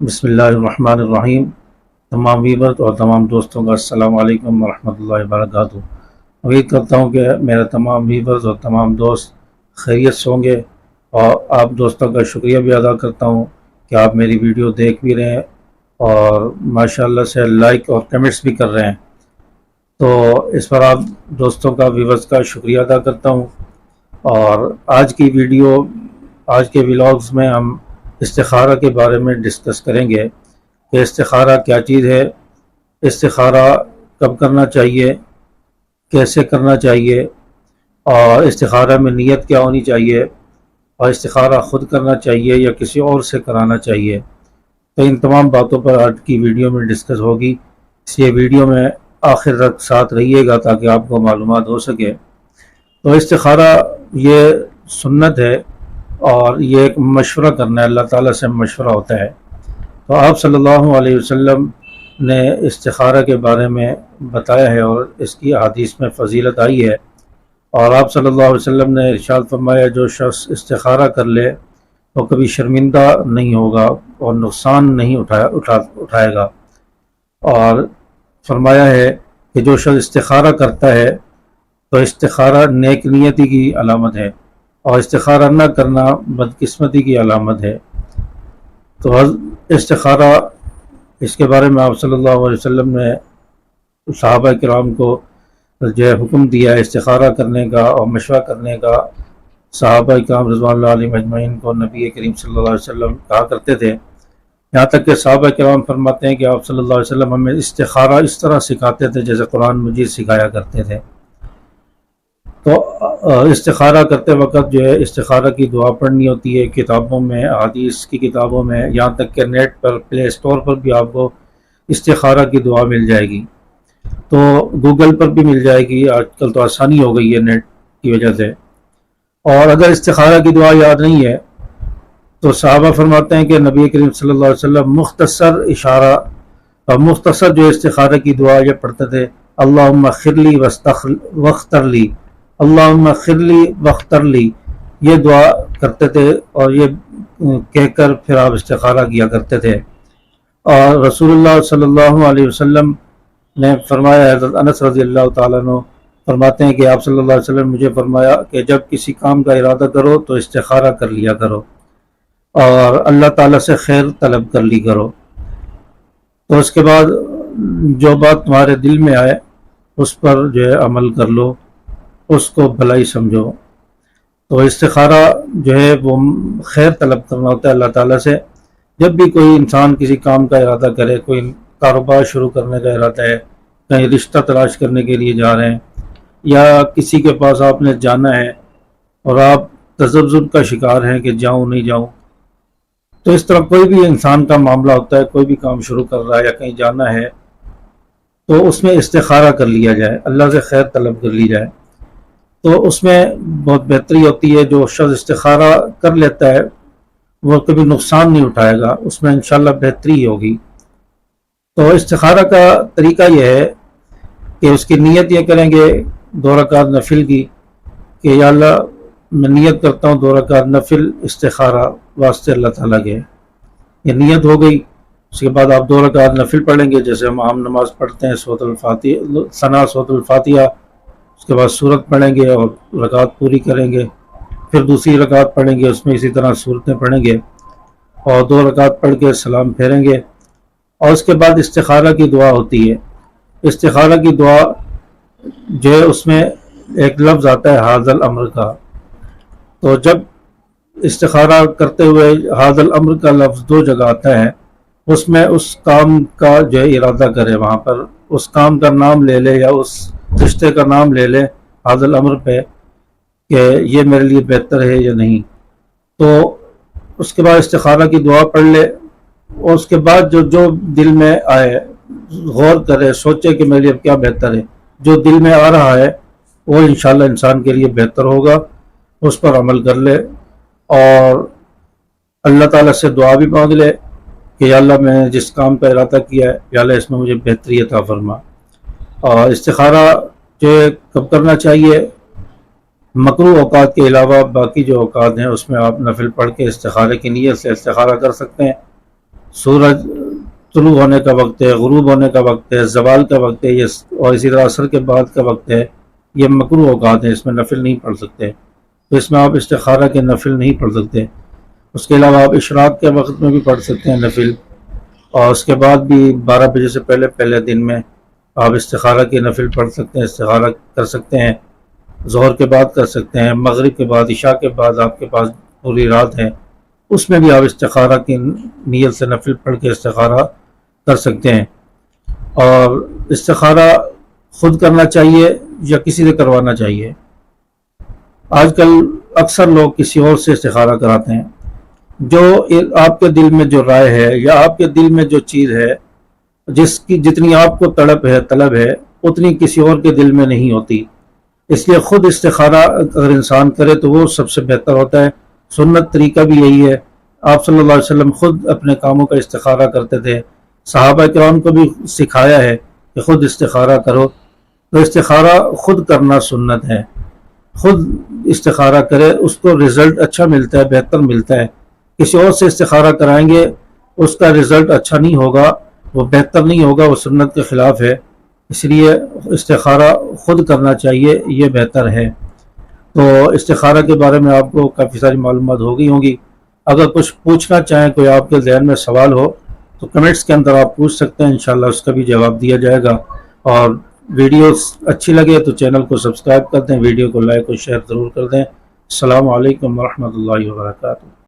بسم اللہ الرحمن الرحیم۔ تمام ویورز اور تمام دوستوں کا السلام علیکم ورحمۃ اللہ وبرکاتہ۔ امید کرتا ہوں کہ میرے تمام ویورز اور تمام دوست خیریت سے ہوں گے، اور آپ دوستوں کا شکریہ بھی ادا کرتا ہوں کہ آپ میری ویڈیو دیکھ بھی رہے ہیں اور ماشاءاللہ سے لائک اور کمنٹس بھی کر رہے ہیں، تو اس پر آپ دوستوں کا ویورز کا شکریہ ادا کرتا ہوں۔ اور آج کے ولاگز میں ہم استخارہ کے بارے میں ڈسکس کریں گے کہ استخارہ کیا چیز ہے، استخارہ کب کرنا چاہیے، کیسے کرنا چاہیے، اور استخارہ میں نیت کیا ہونی چاہیے، اور استخارہ خود کرنا چاہیے یا کسی اور سے کرانا چاہیے۔ تو ان تمام باتوں پر آج کی ویڈیو میں ڈسکس ہوگی، اس لیے ویڈیو میں آخر تک ساتھ رہیے گا تاکہ آپ کو معلومات ہو سکے۔ تو استخارہ یہ سنت ہے اور یہ ایک مشورہ کرنا ہے، اللہ تعالیٰ سے مشورہ ہوتا ہے۔ تو آپ صلی اللہ علیہ وسلم نے استخارہ کے بارے میں بتایا ہے اور اس کی احادیث میں فضیلت آئی ہے، اور آپ صلی اللہ علیہ وسلم نے ارشاد فرمایا جو شخص استخارہ کر لے وہ کبھی شرمندہ نہیں ہوگا اور نقصان نہیں اٹھائے گا، اور فرمایا ہے کہ جو شخص استخارہ کرتا ہے تو استخارہ نیک نیتی کی علامت ہے، اور استخارہ نہ کرنا بدقسمتی کی علامت ہے۔ تو استخارہ، اس کے بارے میں آپ صلی اللہ علیہ وسلم نے صحابہ کرام کو جو ہے حکم دیا ہے استخارہ کرنے کا اور مشورہ کرنے کا۔ صحابہ کرام رضوان اللہ علیہم اجمعین کو نبی کریم صلی اللہ علیہ وسلم کہا کرتے تھے، یہاں تک کہ صحابہ کرام فرماتے ہیں کہ آپ صلی اللہ علیہ وسلم ہمیں استخارہ اس طرح سکھاتے تھے جیسے قرآن مجید سکھایا کرتے تھے۔ تو استخارہ کرتے وقت جو ہے استخارہ کی دعا پڑھنی ہوتی ہے، کتابوں میں، حدیث کی کتابوں میں، یہاں تک کہ نیٹ پر، پلے اسٹور پر بھی آپ کو استخارہ کی دعا مل جائے گی، تو گوگل پر بھی مل جائے گی۔ آج کل تو آسانی ہو گئی ہے نیٹ کی وجہ سے۔ اور اگر استخارہ کی دعا یاد نہیں ہے تو صحابہ فرماتے ہیں کہ نبی کریم صلی اللہ علیہ وسلم مختصر اشارہ اور مختصر جو استخارہ کی دعا یہ پڑھتے تھے، اللہم خرلی واختر لی، اللہم خرلی واختر لی، یہ دعا کرتے تھے، اور یہ کہہ کر پھر آپ استخارہ کیا کرتے تھے۔ اور رسول اللہ صلی اللہ علیہ وسلم نے فرمایا، حضرت انس رضی اللہ تعالیٰ عنہ فرماتے ہیں کہ آپ صلی اللہ علیہ وسلم نے مجھے فرمایا کہ جب کسی کام کا ارادہ کرو تو استخارہ کر لیا کرو اور اللہ تعالیٰ سے خیر طلب کر لی کرو، تو اس کے بعد جو بات تمہارے دل میں آئے اس پر جو ہے عمل کر لو، اس کو بھلائی سمجھو۔ تو استخارہ جو ہے وہ خیر طلب کرنا ہوتا ہے اللہ تعالیٰ سے۔ جب بھی کوئی انسان کسی کام کا ارادہ کرے، کوئی کاروبار شروع کرنے کا ارادہ ہے، کہیں رشتہ تلاش کرنے کے لیے جا رہے ہیں، یا کسی کے پاس آپ نے جانا ہے اور آپ تذبذب کا شکار ہیں کہ جاؤں نہیں جاؤں، تو اس طرح کوئی بھی انسان کا معاملہ ہوتا ہے، کوئی بھی کام شروع کر رہا ہے یا کہیں جانا ہے، تو اس میں استخارہ کر لیا جائے، اللہ سے خیر طلب کر لی جائے، تو اس میں بہت بہتری ہوتی ہے۔ جو شخص استخارہ کر لیتا ہے وہ کبھی نقصان نہیں اٹھائے گا، اس میں انشاءاللہ بہتری ہوگی۔ تو استخارہ کا طریقہ یہ ہے کہ اس کی نیت یہ کریں گے 2 رکعت نفل کی، کہ یا اللہ میں نیت کرتا ہوں 2 رکعت نفل استخارہ واسطے اللہ تعالیٰ کے، یہ نیت ہو گئی۔ اس کے بعد آپ 2 رکعت نفل پڑھیں گے جیسے ہم عام نماز پڑھتے ہیں، سورۃ الفاتحہ، ثنا سورۃ الفاتحہ، اس کے بعد سورت پڑھیں گے اور رکعت پوری کریں گے، پھر دوسری رکعت پڑھیں گے، اس میں اسی طرح سورتیں پڑھیں گے، اور 2 رکعت پڑھ کے سلام پھیریں گے، اور اس کے بعد استخارہ کی دعا ہوتی ہے۔ استخارہ کی دعا جو ہے اس میں ایک لفظ آتا ہے ھذا الامر کا، تو جب استخارہ کرتے ہوئے ھذا الامر کا لفظ 2 جگہ آتا ہے، اس میں اس کام کا جو ہے ارادہ کرے، وہاں پر اس کام کا نام لے لے یا اس رشتے کا نام لے لے ھذا الامر پہ کہ یہ میرے لیے بہتر ہے یا نہیں، تو اس کے بعد استخارہ کی دعا پڑھ لے، اور اس کے بعد جو دل میں آئے غور کرے، سوچے کہ میرے لیے کیا بہتر ہے، جو دل میں آ رہا ہے وہ انشاءاللہ انسان کے لیے بہتر ہوگا، اس پر عمل کر لے، اور اللہ تعالیٰ سے دعا بھی مانگ لے کہ یا اللہ میں نے جس کام کا ارادہ کیا ہے یا اللہ اس میں مجھے بہتری عطا فرما۔ اور استخارہ جو ہے کب کرنا چاہیے؟ مکروہ اوقات کے علاوہ باقی جو اوقات ہیں اس میں آپ نفل پڑھ کے استخارے کی نیت سے استخارہ کر سکتے ہیں۔ سورج طلوع ہونے کا وقت ہے، غروب ہونے کا وقت ہے، زوال کا وقت ہے، اور اسی طرح عصر کے بعد کا وقت ہے، یہ مکروہ اوقات ہیں، اس میں نفل نہیں پڑھ سکتے، تو اس میں آپ استخارہ کے نفل نہیں پڑھ سکتے۔ اس کے علاوہ آپ اشراق کے وقت میں بھی پڑھ سکتے ہیں نفل، اور اس کے بعد بھی 12 بجے سے پہلے پہلے دن میں آپ استخارہ کی نفل پڑھ سکتے ہیں، استخارہ کر سکتے ہیں، ظہر کے بعد کر سکتے ہیں، مغرب کے بعد، عشاء کے بعد آپ کے پاس پوری رات ہے، اس میں بھی آپ استخارہ کی نیت سے نفل پڑھ کے استخارہ کر سکتے ہیں۔ اور استخارہ خود کرنا چاہیے یا کسی سے کروانا چاہیے؟ آج کل اکثر لوگ کسی اور سے استخارہ کراتے ہیں۔ جو آپ کے دل میں جو رائے ہے یا آپ کے دل میں جو چیز ہے، جس کی جتنی آپ کو طلب ہے اتنی کسی اور کے دل میں نہیں ہوتی، اس لیے خود استخارہ اگر انسان کرے تو وہ سب سے بہتر ہوتا ہے۔ سنت طریقہ بھی یہی ہے، آپ صلی اللہ علیہ وسلم خود اپنے کاموں کا استخارہ کرتے تھے، صحابہ کرام کو بھی سکھایا ہے کہ خود استخارہ کرو، تو استخارہ خود کرنا سنت ہے۔ خود استخارہ کرے، اس کو رزلٹ اچھا ملتا ہے، بہتر ملتا ہے۔ کسی اور سے استخارہ کرائیں گے اس کا رزلٹ اچھا نہیں ہوگا، وہ بہتر نہیں ہوگا، وہ سنت کے خلاف ہے، اس لیے استخارہ خود کرنا چاہیے، یہ بہتر ہے۔ تو استخارہ کے بارے میں آپ کو کافی ساری معلومات ہو گئی ہوں گی۔ اگر کچھ پوچھنا چاہیں، کوئی آپ کے ذہن میں سوال ہو تو کمنٹس کے اندر آپ پوچھ سکتے ہیں، انشاءاللہ اس کا بھی جواب دیا جائے گا۔ اور ویڈیوز اچھی لگے تو چینل کو سبسکرائب کر دیں، ویڈیو کو لائک اور شیئر ضرور کر دیں۔ السلام علیکم ورحمۃ اللہ وبرکاتہ۔